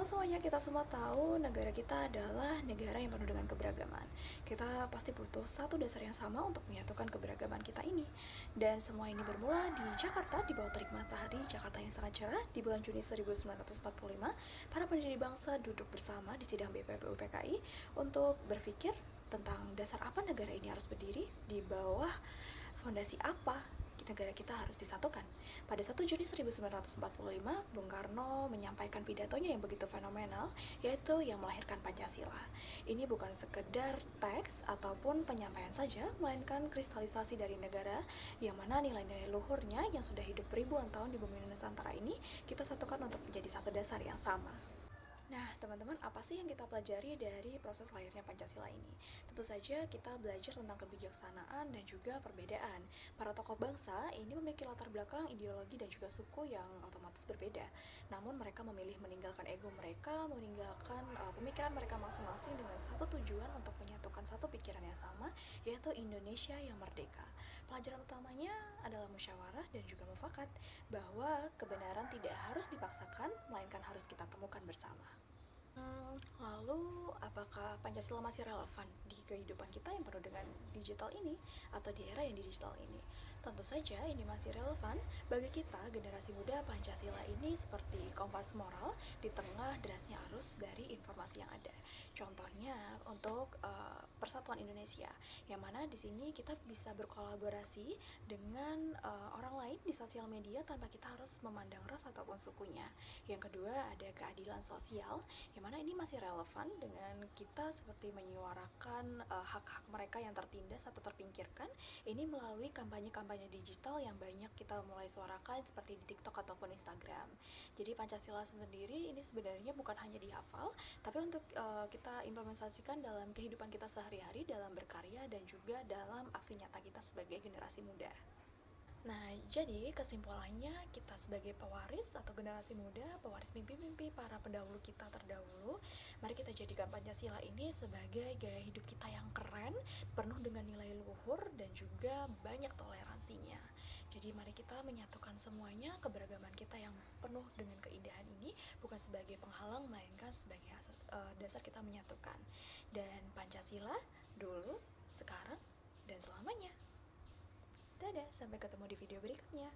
semuanya, kita semua tahu negara kita adalah negara yang penuh dengan keberagaman. Kita pasti butuh satu dasar yang sama untuk menyatukan keberagaman kita ini. Dan semua ini bermula di Jakarta, di bawah terik matahari Jakarta yang sangat cerah. Di bulan Juni 1945, para pendiri bangsa duduk bersama di sidang BPUPKI untuk berpikir tentang dasar apa negara ini harus berdiri, di bawah fondasi apa negara kita harus disatukan. Pada 1 Juni 1945, Bung Karno menyampaikan pidatonya yang begitu fenomenal, yaitu yang melahirkan Pancasila. Ini bukan sekedar teks ataupun penyampaian saja, melainkan kristalisasi dari negara, yang mana nilai-nilai luhurnya yang sudah hidup ribuan tahun di bumi Nusantara ini, kita satukan untuk menjadi satu dasar yang sama. Nah, teman-teman, apa sih yang kita pelajari dari proses lahirnya Pancasila ini? Tentu saja kita belajar tentang kebijaksanaan dan juga perbedaan. Para tokoh bangsa ini memiliki latar belakang ideologi dan juga suku yang otomatis berbeda. Namun mereka memilih meninggalkan ego mereka, meninggalkan pemikiran mereka masing-masing dengan satu tujuan untuk menyatukan satu pikiran yang sama, yaitu Indonesia yang merdeka. Pelajaran utamanya adalah musyawarah dan juga mufakat, bahwa kebenaran tidak harus dipaksakan, melainkan harus kita temukan bersama. Lalu apakah Pancasila masih relevan di kehidupan kita yang penuh dengan digital ini atau di era yang digital ini? Tentu saja ini masih relevan bagi kita generasi muda. Pancasila ini seperti kompas moral di tengah derasnya arus dari informasi yang ada. Contohnya untuk Persatuan Indonesia, yang mana di sini kita bisa berkolaborasi dengan orang lain di sosial media tanpa kita harus memandang ras ataupun sukunya. Yang kedua ada keadilan sosial, yang mana ini masih relevan dengan kita seperti menyuarakan hak-hak mereka yang tertindas atau terpinggirkan ini melalui kampanye-kampanye digital yang banyak kita mulai suarakan seperti di TikTok ataupun Instagram. Jadi Pancasila sendiri ini sebenarnya bukan hanya dihafal, tapi untuk kita implementasikan dalam kehidupan kita sehari-hari, dalam berkarya dan juga dalam aksi nyata kita sebagai generasi muda. Nah, jadi kesimpulannya kita sebagai pewaris atau generasi muda, pewaris mimpi-mimpi para pendahulu kita terdahulu, mari kita jadikan Pancasila ini sebagai gaya hidup kita yang keren, penuh dengan nilai luhur dan juga banyak toleransinya. Jadi mari kita menyatukan semuanya, keberagaman kita yang penuh dengan keindahan ini bukan sebagai penghalang, melainkan sebagai dasar kita menyatukan. Dan Pancasila dulu, sekarang, dan selamanya. Dadah, sampai ketemu di video berikutnya.